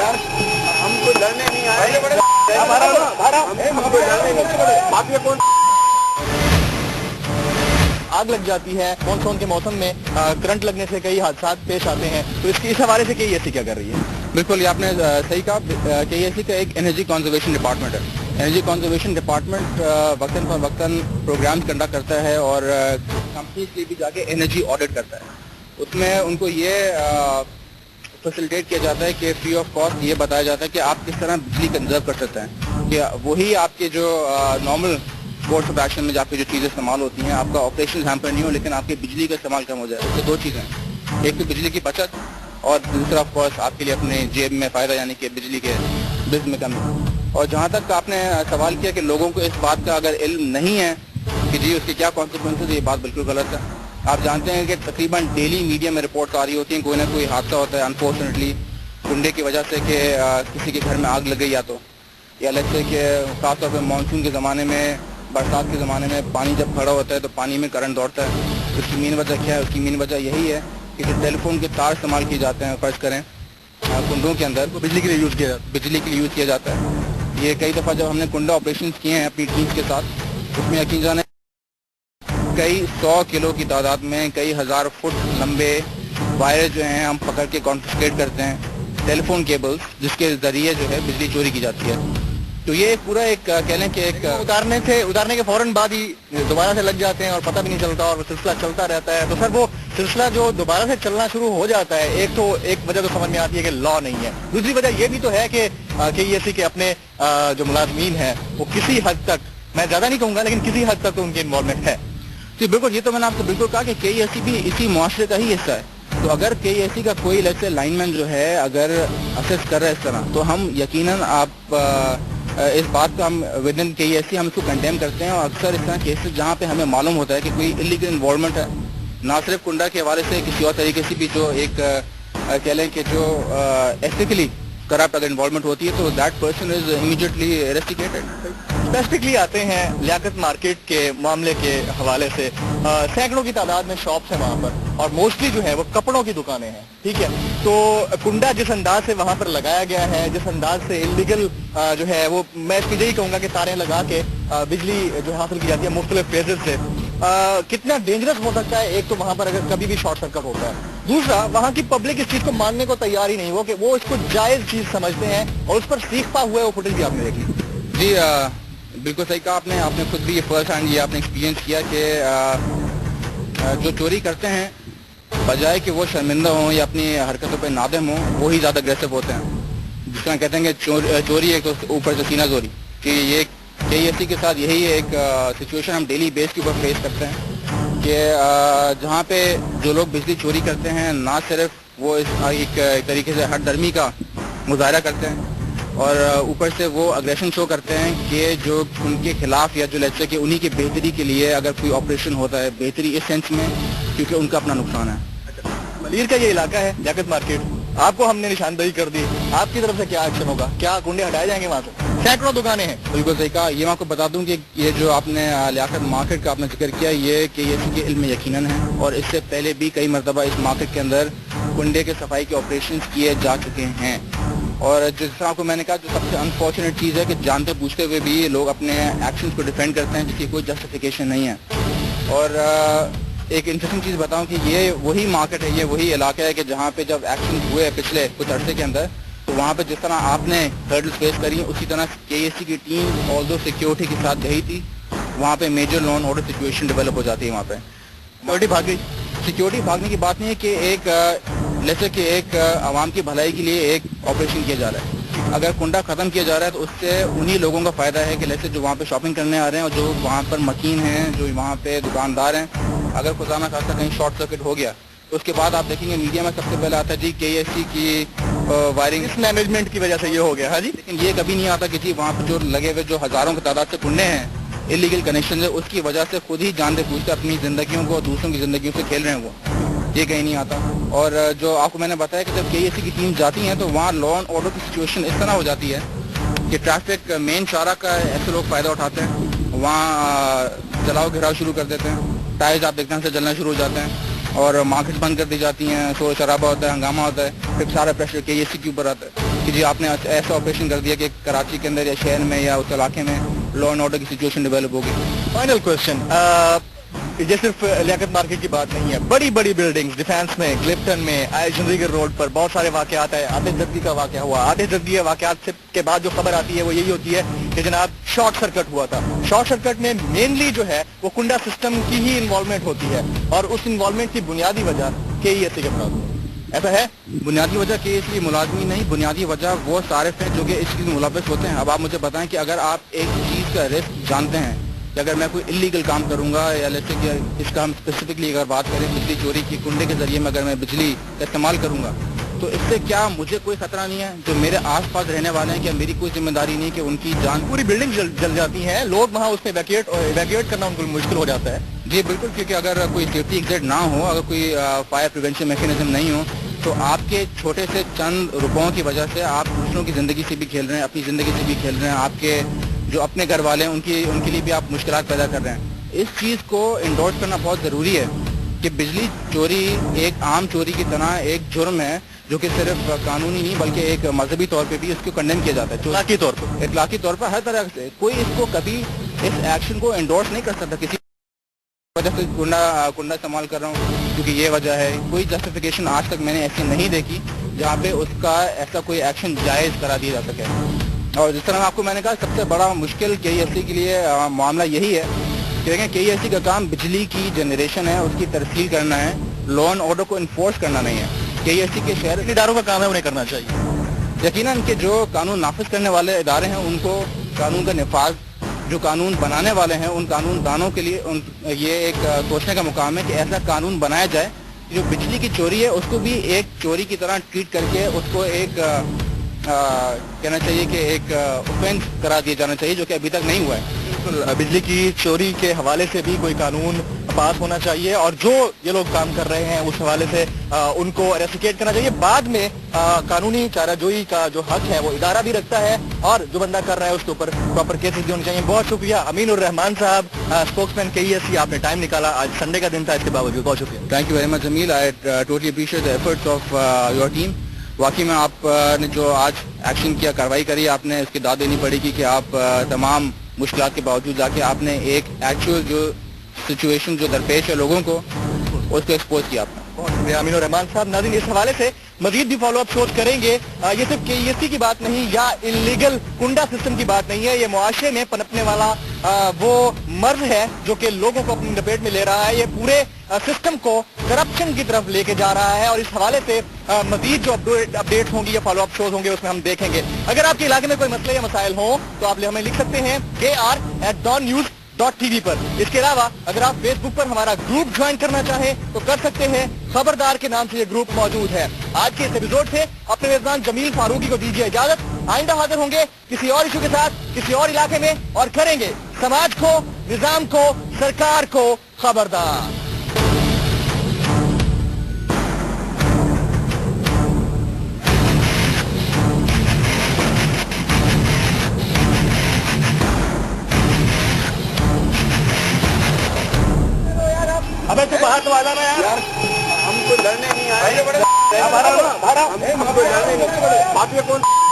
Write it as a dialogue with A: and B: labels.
A: ہم کوئی لڑنے نہیں آئے. آگ لگ جاتی ہے مانسون کے موسم میں, کرنٹ لگنے سے کئی حادثات پیش آتے ہیں, تو اس حوالے سے کے ای ایس سی کیا کر رہی ہے؟
B: بالکل, یہ آپ نے صحیح کہا. کے ای ایس سی کا ایک انرجی کنزرویشن ڈپارٹمنٹ ہے. انرجی کنزرویشن ڈپارٹمنٹ وقتاً فوقتاً پروگرامز کنڈکٹ کرتا ہے اور کمپنیز کے بھی جا کے انرجی آڈٹ کرتا ہے. اس میں ان کو یہ فیسلٹیٹ کیا جاتا ہے کہ فری آف کاسٹ یہ بتایا جاتا ہے کہ آپ کس طرح بجلی کنزرو کر سکتے ہیں, کہ وہی آپ کے جو نارمل کورس آف ایکشن میں جب آپ کی جو چیزیں استعمال ہوتی ہیں, آپ کا آپریشن ہیمپر نہیں ہو لیکن آپ کی بجلی کا استعمال کم ہو جائے. اس سے دو چیزیں ہیں, ایک تو بجلی کی بچت اور دوسرا آف کورس آپ کے لیے اپنے جیب میں فائدہ, یعنی کہ بجلی کے بل میں کمی. اور جہاں تک آپ نے سوال کیا کہ لوگوں کو اس بات کا اگر علم نہیں ہے کہ جی اس کے کیا کانسیکوینسز, یہ بات بالکل غلط ہے. آپ جانتے ہیں کہ تقریباً ڈیلی میڈیا میں رپورٹس آ رہی ہوتی ہیں کوئی نہ کوئی حادثہ ہوتا ہے انفارچونیٹلی کنڈے کی وجہ سے, کہ کسی کے گھر میں آگ لگ گئی, یا لیٹس سے کہ خاص طور پہ مانسون کے زمانے میں, برسات کے زمانے میں پانی جب کھڑا ہوتا ہے تو پانی میں کرنٹ دوڑتا ہے. اس کی مین وجہ کیا ہے؟ اس کی مین وجہ یہی ہے کہ جو ٹیلی فون کے تار استعمال کیے جاتے ہیں فرض کریں کنڈوں کے اندر, وہ بجلی کے لیے یوز کیا جاتا ہے. یہ کئی دفعہ جب ہم نے کنڈا آپریشنز کیے ہیں اپنی ٹیمز کے ساتھ, اس میں یقین جانے کئی 100 کلو کی تعداد میں کئی ہزار فٹ لمبے وائر جو ہیں ہم پکڑ کے کانفسکیٹ کرتے ہیں, ٹیلی فون کیبلز, جس کے ذریعے جو ہے بجلی چوری کی جاتی ہے. تو یہ پورا ایک کہہ لیں کہ ایک
A: اتارنے کے فوراً بعد ہی دوبارہ سے لگ جاتے ہیں اور پتہ بھی نہیں چلتا اور سلسلہ چلتا رہتا ہے. تو سر وہ سلسلہ جو دوبارہ سے چلنا شروع ہو جاتا ہے, ایک وجہ تو سمجھ میں آتی ہے کہ لا نہیں ہے, دوسری وجہ یہ بھی تو ہے کہ کے ای ایس سی کے اپنے جو ملازمین ہیں وہ کسی حد تک, میں زیادہ نہیں کہوں گا لیکن کسی حد تک تو ان کی انوالومنٹ ہے.
B: جی بالکل, یہ تو میں نے آپ کو بالکل کہا کہ کے ای ایس سی بھی اسی معاشرے کا ہی حصہ ہے. تو اگر کے ای ایس سی کا کوئی لیٹس لائن مین جو ہے اگر اسیس کر رہا ہے اس طرح, تو ہم یقیناً آپ اس بات کا ہم ود ان کے ای ایس سی ہم اس کو کنڈیم کرتے ہیں. اور اکثر اس طرح کیسز جہاں پہ ہمیں معلوم ہوتا ہے کہ کوئی انلیگل انوالومنٹ ہے, نہ صرف کنڈا کے حوالے سے کسی اور طریقے سے بھی, جو ایک کہہ لیں کہ جو ایتھیکلی کرپٹ اگر انوالومنٹ ہوتی ہے, تو that person is immediately rusticated.
A: Specifically آتے ہیں لیاقت مارکیٹ کے معاملے کے حوالے سے, سینکڑوں کی تعداد میں شاپس ہیں وہاں پر, اور موسٹلی جو ہے وہ کپڑوں کی دکانیں ہیں, ٹھیک ہے. تو کنڈا جس انداز سے وہاں پر لگایا گیا ہے, جس انداز سے انلیگل جو ہے وہ, میں اس کی یہی کہوں گا کہ تاریں لگا کے بجلی جو حاصل کی جاتی ہے مختلف فیزز سے, کتنا ڈینجرس ہو سکتا ہے. ایک تو وہاں پر اگر کبھی بھی شارٹ سرکٹ ہوتا ہے, دوسرا وہاں کی پبلک اس چیز کو ماننے کو تیار ہی نہیں ہو, کہ وہ اس کو جائز چیز سمجھتے ہیں, اور اس پر سیکھتا ہوا ہے وہ فوٹیج بھی آپ نے دیکھ لی.
B: جی بالکل صحیح کہا آپ نے خود بھی یہ فرسٹ ہینڈ یہ آپ نے ایکسپیرینس کیا کہ جو چوری کرتے ہیں بجائے کہ وہ شرمندہ ہوں یا اپنی حرکتوں پہ نادم ہوں, وہی زیادہ اگریسو ہوتے ہیں. جس طرح کہتے ہیں کہ چوری ایک تو اوپر سے سینہ زوری, کہ یہ کے ای ایس سی کے ساتھ یہی ایک سچویشن ہم ڈیلی بیس کے اوپر فیس کرتے ہیں, کہ جہاں پہ جو لوگ بجلی چوری کرتے ہیں نہ صرف وہ ایک طریقے سے ہٹ درمی کا مظاہرہ کرتے ہیں, اور اوپر سے وہ اگریشن شو کرتے ہیں کہ جو ان کے خلاف, یا جو لیٹس سے کہ انہی کی بہتری کے لیے اگر کوئی آپریشن ہوتا ہے, بہتری اس سینس میں کیونکہ ان کا اپنا نقصان ہے.
A: ملیر کا یہ علاقہ ہے لیاقت مارکیٹ, آپ کو ہم نے نشاندہی کر دی, آپ کی طرف سے کیا ایکشن ہوگا؟ کیا کنڈے ہٹائے جائیں گے وہاں سے؟ سینکڑوں دکانیں ہیں.
B: بالکل صحیح کہا. یہ میں آپ کو بتا دوں کہ یہ جو آپ نے لیاقت مارکیٹ کا آپ نے ذکر کیا, یہ کہ یہ کے علم میں یقیناً ہے, اور اس سے پہلے بھی کئی مرتبہ اس مارکیٹ کے اندر کنڈے کے صفائی کے آپریشنز کیے جا چکے ہیں. اور جس طرح کو میں نے کہا, جو سب سے انفارچونیٹ چیز ہے کہ جانتے پوچھتے ہوئے بھی لوگ اپنے ایکشنز کو ڈیفینڈ کرتے ہیں جس کی کوئی جسٹیفیکیشن نہیں ہے. اور ایک انٹرسٹنگ چیز بتاؤں کہ یہ وہی مارکیٹ ہے, یہ وہی علاقہ ہے کہ جہاں پہ جب ایکشن ہوئے پچھلے کچھ عرصے کے اندر, تو وہاں پہ جس طرح آپ نے ہرڈلز فیس کری ہیں اسی طرح کے ای ایس سی کی ٹیم آلدو سیکیورٹی کے ساتھ گئی تھی, وہاں پہ major law and order situation develop ہو جاتی ہے. وہاں پہ
A: سیکورٹی بھاگ گئی.
B: سیکورٹی بھاگنے کی بات نہیں ہے کہ ایک جیسے کہ ایک عوام کی بھلائی کے لیے ایک آپریشن کیا جا رہا ہے. اگر کنڈا ختم کیا جا رہا ہے تو اس سے انہی لوگوں کا فائدہ ہے کہ جیسے جو وہاں پہ شاپنگ کرنے آ رہے ہیں اور جو وہاں پر مکین ہیں, جو وہاں پہ دکاندار ہیں, اگر خدا نہ خاصہ کہیں شارٹ سرکٹ ہو گیا تو اس کے بعد آپ دیکھیں گے میڈیا میں سب سے پہلے آتا ہے جی کے ای ایس سی کی وائرنگ
A: اس مینجمنٹ کی وجہ سے یہ ہو گیا. ہاں جی,
B: لیکن یہ کبھی نہیں آتا کہ جی وہاں پہ جو لگے ہوئے جو ہزاروں کی تعداد سے کنڈے ہیں انلیگل کنیکشن ہے, اس کی وجہ سے خود ہی جانتے پوچھتے اپنی زندگیوں کو دوسروں کی زندگیوں سے کھیل رہے ہیں, وہ یہ کہیں نہیں آتا. اور جو آپ کو میں نے بتایا کہ جب کے ای ایس سی کی ٹیم جاتی ہیں تو وہاں لا اینڈ آرڈر کی سچویشن اس طرح ہو جاتی ہے کہ ٹریفک مین شارع کا ایسے لوگ فائدہ اٹھاتے ہیں, وہاں جلاؤ گھراؤ شروع کر دیتے ہیں, ٹائرز آپ دیکھتے ہیں سے جلنا شروع ہو جاتے ہیں, اور مارکیٹ بند کر دی جاتی ہیں, شور شرابہ ہوتا ہے, ہنگامہ ہوتا ہے, پھر سارا پریشر KESC کے اوپر آتا ہے کہ جی آپ نے ایسا آپریشن کر دیا کہ کراچی کے اندر یا شہر میں یا اس علاقے میں لا اینڈ آرڈر کی سچویشن ڈیولپ ہوگی.
A: فائنل کوشچن, یہ صرف لیاقت مارکیٹ کی بات نہیں ہے, بڑی بڑی بلڈنگز ڈیفینس میں, کلفٹن میں, چندی روڈ پر بہت سارے واقعات ہیں. آتش زدگی کا واقعہ ہوا, آتش زدگی واقعات کے بعد جو خبر آتی ہے وہ یہی ہوتی ہے کہ جناب شارٹ سرکٹ ہوا تھا. شارٹ سرکٹ میں مینلی جو ہے وہ کنڈا سسٹم کی ہی انوالومنٹ ہوتی ہے, اور اس انوالومنٹ کی بنیادی وجہ KESC کے ملازم. ایسا ہے؟
B: بنیادی وجہ KESC ملازمی نہیں, بنیادی وجہ وہ صارف ہیں جو کہ اس چیز میں ملوث ہوتے ہیں. اب آپ مجھے بتائیں کہ اگر آپ ایک چیز کا رسک جانتے ہیں کہ اگر میں کوئی انلیگل کام کروں گا, یا جیسے کہ اس کا ہم اسپیسیفکلی اگر بات کریں بجلی چوری کی, کنڈے کے ذریعے میں اگر میں بجلی کا استعمال کروں گا, تو اس سے کیا مجھے کوئی خطرہ نہیں ہے؟ جو میرے آس پاس رہنے والے ہیں, کیا میری کوئی ذمہ داری نہیں کہ ان کی جان,
A: پوری بلڈنگ جل جاتی ہیں, لوگ وہاں اس میں ایویکویٹ کرنا ان کو مشکل ہو جاتا ہے.
B: جی بالکل, کیونکہ اگر کوئی سیفٹی ایگزٹ نہ ہو, اگر کوئی فائر پریونشن میکینزم نہیں ہو, تو آپ کے چھوٹے سے چند روپوں کی وجہ سے آپ دوسروں کی زندگی سے بھی کھیل رہے ہیں, اپنی زندگی سے بھی کھیل رہے ہیں, آپ کے جو اپنے گھر والے ہیں ان کے لیے بھی آپ مشکلات پیدا کر رہے ہیں. اس چیز کو انڈورس کرنا بہت ضروری ہے کہ بجلی چوری ایک عام چوری کی طرح ایک جرم ہے جو کہ صرف قانونی نہیں بلکہ ایک مذہبی طور پہ بھی اس کو کنڈیم کیا جاتا ہے, اطلاقی طور پر ہر طرح سے. کوئی اس کو کبھی اس ایکشن کو انڈورس نہیں کر سکتا کسی وجہ سے کنڈا استعمال کر رہا ہوں کیونکہ یہ وجہ ہے. کوئی جسٹیفیکیشن آج تک میں نے ایسی نہیں دیکھی جہاں پہ اس کا ایسا کوئی ایکشن جائز کرا دیا جا سکے. اور جس طرح آپ کو میں نے کہا سب سے بڑا مشکل KESC کے لیے معاملہ یہی ہے کہ دیکھیں KESC کا کام بجلی کی جنریشن ہے, اس کی ترسیل کرنا ہے, لا اینڈ آرڈر کو انفورس کرنا نہیں ہے. KESC کے شہر
A: اداروں کا کام ہے, انہیں کرنا چاہیے.
B: یقیناً کہ جو قانون نافذ کرنے والے ادارے ہیں ان کو قانون کا نفاذ, جو قانون بنانے والے ہیں ان قانون دانوں کے لیے یہ ایک سوچنے کا مقام ہے کہ ایسا قانون بنایا جائے جو بجلی کی چوری ہے اس کو بھی ایک چوری کی طرح ٹریٹ کر کے اس کو ایک کہنا چاہیے کہ ایک اوفینس کرا دیا جانا چاہیے, جو کہ ابھی تک نہیں ہوا ہے.
A: بجلی کی چوری کے حوالے سے بھی کوئی قانون پاس ہونا چاہیے, اور جو یہ لوگ کام کر رہے ہیں اس حوالے سے ان کو ایریسیکیٹ کرنا چاہیے. بعد میں قانونی چارہ جوئی کا جو حق ہے وہ ادارہ بھی رکھتا ہے, اور جو بندہ کر رہا ہے اس کے اوپر پراپر کیسز بھی ہونے چاہیے. بہت شکریہ امین الرحمان صاحب, اسپوکس مین KESC, آپ نے ٹائم نکالا, آج سنڈے کا دن تھا, اس کے باوجود بہت شکریہ.
B: Thank you very much Jamil, I totally appreciate the efforts of your team. واقعی میں آپ نے جو آج ایکشن کیا, کارروائی کری, آپ نے اس کی داد دینی پڑے گی کہ آپ تمام مشکلات کے باوجود جا کے آپ نے ایک ایکچوئل جو سچویشن جو درپیش ہے لوگوں کو اس کو ایکسپوز کیا آپ نے.
A: بہت شکریہ امین الرحمان صاحب. ناظرین اس حوالے سے مزید بھی فالو اپ شوز کریں گے. یہ صرف KESC کی بات نہیں یا انلیگل کنڈا سسٹم کی بات نہیں ہے, یہ معاشرے میں پنپنے والا وہ مرض ہے جو کہ لوگوں کو اپنی لپیٹ میں لے رہا ہے. یہ پورے سسٹم کو کرپشن کی طرف لے کے جا رہا ہے, اور اس حوالے سے مزید جو اپڈیٹس ہوں گی یا فالو اپ شوز ہوں گے اس میں ہم دیکھیں گے. اگر آپ کے علاقے میں کوئی مسئلے یا مسائل ہوں تو آپ ہمیں لکھ سکتے ہیں KR@dawnnews.tv پر. اس کے علاوہ اگر آپ فیس بک پر ہمارا گروپ جوائن کرنا چاہیں تو کر سکتے ہیں, خبردار کے نام سے یہ گروپ موجود ہے. آج کے اس ایپیسوڈ سے اپنے میزبان جمیل فاروقی کو دیجیے اجازت. آئندہ حاضر ہوں گے کسی اور ایشو کے ساتھ کسی اور علاقے میں, اور کریں گے سماج کو, نظام کو, سرکار کو خبردار. ابے تو باہر تو آنا نا یار, ہم کو لڑنے نہیں آئے, ہم کو لڑنے نہیں,